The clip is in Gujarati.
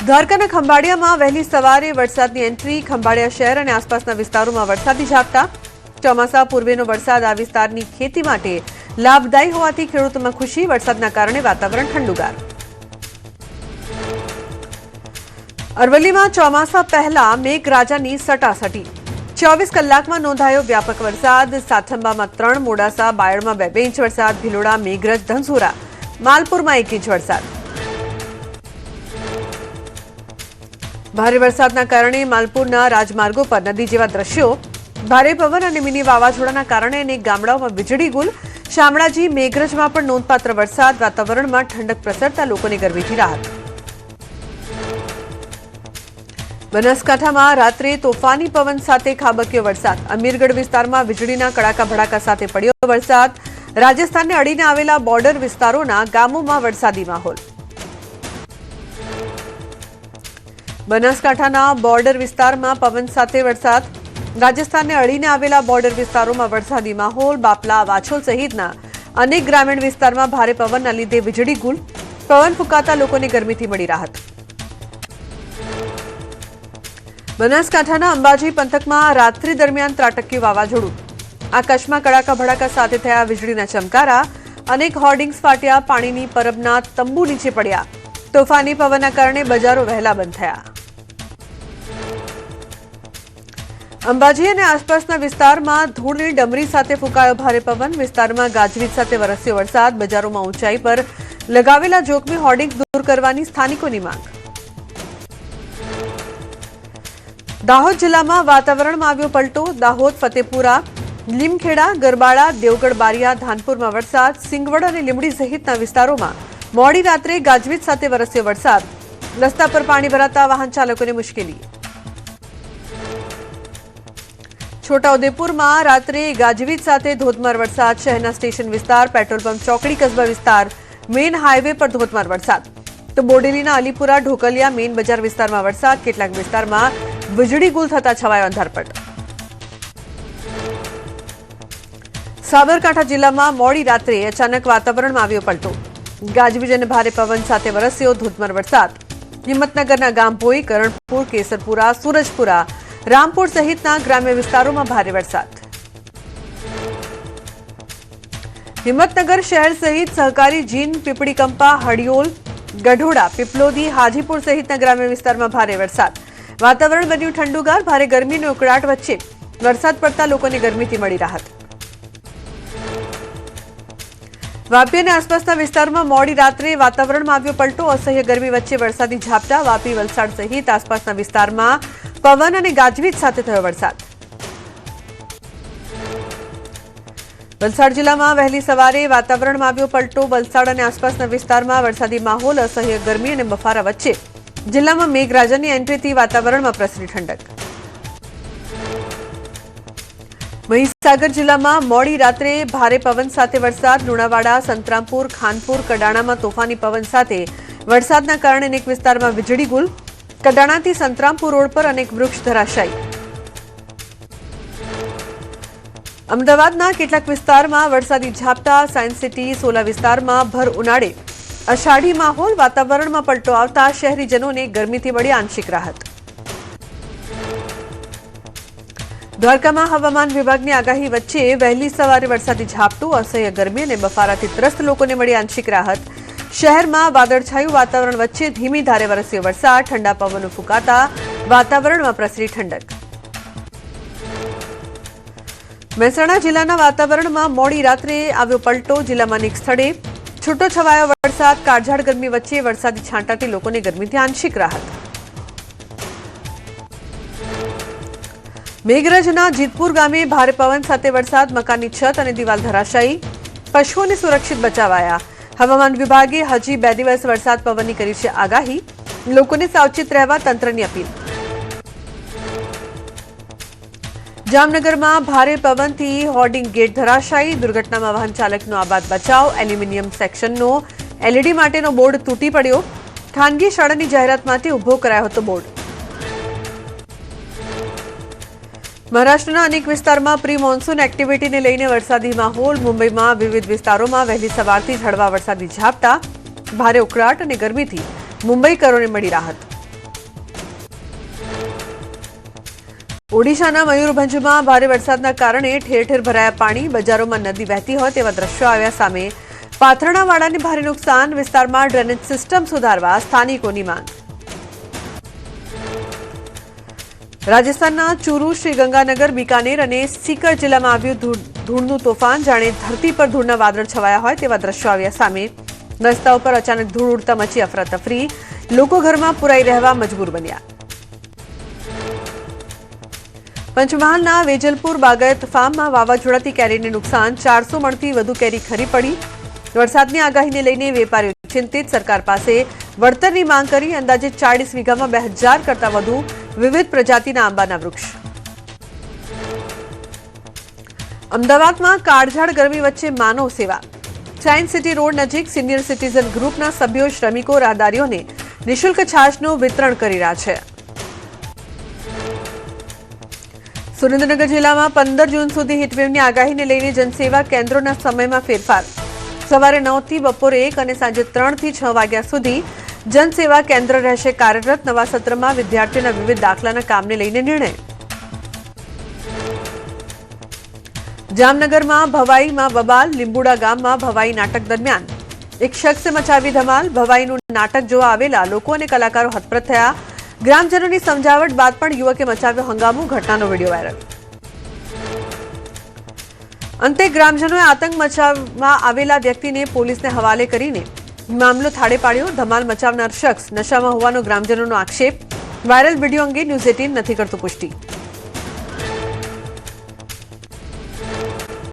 દ્વારકાના ખંભાળિયામાં વહેલી સવારે વરસાદની એન્ટ્રી. ખંભાળિયા શહેર અને આસપાસના વિસ્તારોમાં વરસાદી ઝાપટા. ચોમાસા પૂર્વેનો વરસાદ આ વિસ્તારની ખેતી માટે લાભદાયી હોવાથી ખેડૂતોમાં ખુશી. વરસાદના કારણે વાતાવરણ ઠંડુગાર. અરવલ્લીમાં ચોમાસા પહેલા મેઘરાજાની સટાસટી. 24 કલાકમાં નોંધાયો વ્યાપક વરસાદ. સાઠંબામાં 3, મોડાસા બાયડમાં 2 ઇંચ વરસાદ. ભિલોડા, મેઘરજ, ધનસુરા, માલપુરમાં 1 ઇંચ વરસાદ. ભારે વરસાદના કારણે માલપુરના રાજમાર્ગો પર નદી જેવા દ્રશ્યો. ભારે પવન અને મિની વાવાઝોડાના કારણે અનેક ગામડાઓમાં વીજળી ગુલ. શામળાજી, મેઘરજમાં પણ નોંધપાત્ર વરસાદ. વાતાવરણમાં ઠંડક પ્રસરતા લોકોને ગરમીથી રાહત. બનાસકાંઠામાં રાત્રે તોફાની પવન સાથે ખાબક્યો વરસાદ. અમીરગઢ વિસ્તારમાં વીજળીના કડાકા ભડાકા સાથે પડ્યો વરસાદ. રાજસ્થાનને અડીને આવેલા બોર્ડર વિસ્તારોના ગામોમાં વરસાદી માહોલ. બનાસકાંઠાના બોર્ડર વિસ્તારમાં પવન સાથે વરસાદ. રાજસ્થાનને અડીને આવેલા બોર્ડર વિસ્તારોમાં વરસાદી માહોલ. બાપલા, વાછોલ સહિતના અનેક ગ્રામીણ વિસ્તારમાં ભારે પવનના લીધે વીજળી ગુલ. પવન ફૂંકાતા લોકોને ગરમીથી મળી રાહત. બનાસકાંઠાના અંબાજી પંથકમાં રાત્રિ દરમિયાન ત્રાટક્યું વાવાઝોડું. આકાશમાં કડાકા ભડાકા સાથે થયા વીજળીના ચમકારા. અનેક હોર્ડિંગ્સ ફાટ્યા. પાણીની પરબના તંબુ નીચે પડ્યા. તોફાની પવનના કારણે બજારો વહેલા બંધ થયા. અંબાજી અને આસપાસના વિસ્તારમાં ધૂળની ડમરી સાથે ફૂંકાયો ભારે પવન. વિસ્તારમાં ગાજવીજ સાથે વરસ્યો વરસાદ. બજારોમાં ઊંચાઈ પર લગાવેલા જોખમી હોર્ડિંગ્સ દૂર કરવાની સ્થાનિકોની માંગ. દાહોદ જિલ્લામાં વાતાવરણમાં આવ્યો પલટો. દાહોદ, ફતેપુરા, લીમખેડા, ગરબાડા, દેવગઢ, બારિયા, ધાનપુરમાં વરસાદ. સિંગવડ અને લીંબડી સહિતના વિસ્તારોમાં મોડી રાત્રે ગાજવીજ સાથે વરસ્યો વરસાદ. રસ્તા પર પાણી ભરાતા વાહન ચાલકોને મુશ્કેલી. છોટાઉદેપુરમાં રાત્રે ગાજવીજ સાથે ધોધમાર વરસાદ. શહેરના સ્ટેશન વિસ્તાર, પેટ્રોલ પંપ ચોકડી, કસ્બા વિસ્તાર, મેઇન હાઈવે પર ધોધમાર વરસાદ. તો બોડેલીના અલીપુરા, ઢોકલિયા, મેઇન બજાર વિસ્તારમાં વરસાદ. કેટલાક વિસ્તારમાં વીજળી ગુલ થતા છવાયો અંધારપટ. સાબરકાંઠા જિલ્લામાં મોડી રાત્રે અચાનક વાતાવરણમાં આવ્યો પલટો. ગાજવીજ અને ભારે પવન સાથે વરસ્યો ધોધમાર વરસાદ. હિંમતનગરના ગામભોઈ, કરણપુર, કેસરપુરા, સૂરજપુરા, રામપુર સહિતના ગ્રામ્ય વિસ્તારોમાં ભારે વરસાદ. હિંમતનગર શહેર સહિત સહકારી, જીન, પીપળીકંપા, હડિયોલ, ગઢોડા, પીપલોદી, હાજીપુર સહિતના ગ્રામ્ય વિસ્તારમાં ભારે વરસાદ. વાતાવરણ બન્યું ઠંડુગાર. ભારે ગરમી અને ઉકળાટ વચ્ચે વરસાદ પડતા લોકોને ગરમીથી મળી રાહત. વાપી અને આસપાસના વિસ્તારમાં મોડી રાત્રે વાતાવરણમાં આવ્યો પલટો. અસહ્ય ગરમી વચ્ચે વરસાદી ઝાપટા. વાપી, વલસાડ સહિત આસપાસના વિસ્તારમાં પવન અને ગાજવીજ સાથે થયો વરસાદ. વલસાડ જિલ્લામાં વહેલી સવારે વાતાવરણમાં આવ્યો પલટો. વલસાડ અને આસપાસના વિસ્તારમાં વરસાદી માહોલ. અસહ્ય ગરમી અને બફારા વચ્ચે જિલ્લામાં મેઘરાજાની એન્ટ્રીથી વાતાવરણમાં પ્રસરી ઠંડક. મહીસાગર જિલ્લામાં મોડી રાત્રે ભારે પવન સાથે વરસાદ. લુણાવાડા, સંતરામપુર, ખાનપુર, કડાણામાં તોફાની પવન સાથે વરસાદના કારણે અનેક વિસ્તારમાં વીજળી ગુલ. કડાણાથી સંતરામપુર રોડ પર અનેક વૃક્ષ ધરાશાયી. અમદાવાદના કેટલાક વિસ્તારમાં વરસાદી ઝાપટા. સાયન્સ સિટી, સોલા વિસ્તારમાં ભર ઉનાળે અષાઢી માહોલ. વાતાવરણમાં પલટો આવતા શહેરીજનોને ગરમીથી મળી આંશિક રાહત. દ્વારકામાં હવામાન વિભાગની આગાહી વચ્ચે વહેલી સવારે વરસાદી ઝાપટું. અસહ્ય ગરમી અને બફારાથી ત્રસ્ત લોકોને મળી આંશિક રાહત. શહેરમાં વાદળછાયું વાતાવરણ વચ્ચે ધીમી ધારે વરસ્યો વરસાદ. ઠંડા પવનો ફૂંકાતા વાતાવરણમાં પ્રસરી ઠંડક. મહેસાણા જિલ્લાના વાતાવરણમાં મોડી રાત્રે આવ્યો પલટો. જિલ્લામાં અનેક સ્થળે છૂટો છવાયો વરસાદ. કાળઝાળ ગરમી વચ્ચે વરસાદી છાંટાથી લોકોને ગરમીથી આંશિક રાહત. મેઘરજના જીતપુર ગામે ભારે પવન સાથે વરસાદ. મકાનની છત અને દિવાલ ધરાશાયી. પશુઓને સુરક્ષિત બચાવાયા. હવામાન વિભાગે હજી 2 દિવસ વરસાદ પવનની કરી છે આગાહી. લોકોને સાવચેત રહેવા તંત્રની અપીલ. જામનગરમાં ભારે પવનથી હોર્ડિંગ ગેટ ધરાશાયી. દુર્ઘટનામાં વાહન ચાલકનો આબાદ બચાવ. એલ્યુમિનિયમ સેક્શનનો એલઈડી માટેનો બોર્ડ તૂટી પડ્યો. ખાનગી શાળાની જાહેરાત માટે ઉભો કરાયો હતો બોર્ડ. મહારાષ્ટ્રના અનેક વિસ્તારમાં પ્રી મોન્સૂન એક્ટિવિટીને લઈને વરસાદી માહોલ. મુંબઈમાં વિવિધ વિસ્તારોમાં વહેલી સવારથી જ હળવા વરસાદી ઝાપટા. ભારે ઉકળાટ અને ગરમીથી મુંબઈકરોને મળી રાહત. ઓડિશાના મયુરભંજમાં ભારે વરસાદના કારણે ઠેર ઠેર ભરાયા પાણી, બજારોમાં નદી વહેતી હોય તેવા દ્રશ્યો આવ્યા સામે. પાથરણાવાડાને ભારે નુકસાન, વિસ્તારમાં ડ્રેનેજ સિસ્ટમ સુધારવા સ્થાનિકોની માંગ. રાજસ્થાનના ચૂરુ, શ્રીગંગાનગર, બીકાનેર અને સીકર જિલ્લામાં આવ્યું ધૂળનું તોફાન. જાણે ધરતી પર ધૂળના વાદળ છવાયા હોય તેવા દ્રશ્યો આવ્યા સામે. રસ્તાઓ પર અચાનક ધૂળ ઉડતા મચી અફરાતફરી, લોકો ઘરમાં પુરાઈ રહેવા મજબૂર બન્યા. પંચમહાલના વેજલપુર બાગાયત ફાર્મમાં વાવાઝોડાથી કેરીને નુકસાન, 400 મણથી વધુ કેરી ખરી પડી. વરસાદની આગાહીને લઈને વેપારીઓ ચિંતિત, સરકાર પાસે વળતરની માંગ કરી. અંદાજે 40 વીઘામાં 2000 કરતાં વધુ વિવિધ પ્રજાતિના આંબાના વૃક્ષ. અમદાવાદમાં કાળઝાળ ગરમી વચ્ચે માનવ સેવા. સાયન્સ સિટી રોડ નજીક સિનિયર સિટીઝન ગ્રુપના સભ્યો શ્રમિકો રાહદારીઓને નિઃશુલ્ક છાશનું વિતરણ કરી રહ્યા છે. સુરેન્દ્રનગર જિલ્લામાં 15 જૂન સુધી હીટવેવની આગાહીને લઈને જનસેવા કેન્દ્રોના સમયમાં ફેરફાર. સવારે 9 થી બપોરે 1 અને સાંજે 3 થી 6 વાગ્યા સુધી જનસેવા કેન્દ્ર રહેશે કાર્યરત. નવા સત્રમાં વિદ્યાર્થીઓના વિવિધ દાખલાના કામને લઈને નિર્ણય. જામનગરમાં ભવાઈમાં બબાલ, લીંબુડા ગામમાં ભવાઈ નાટક દરમિયાન એક શખ્સે મચાવી ધમાલ. ભવાઈનું નાટક જોવા આવેલા લોકો અને કલાકારો હતપ્રત થયા. ગ્રામજનોની સમજાવટ બાદ પણ યુવકે મચાવ્યો હંગામો. ઘટનાનો વિડીયો વાયરલ. અંતે ગ્રામજનોએ આતંક મચાવવા આવેલા વ્યક્તિને પોલીસને હવાલે કરીને મામલો થાળે પાડ્યો. ધમાલ મચાવનાર શખ્સ નશામાં હોવાનો ગ્રામજનોનો આક્ષેપ. વાયરલ વિડીયો અંગે ન્યૂઝ 18 નથી કરતું પુષ્ટિ.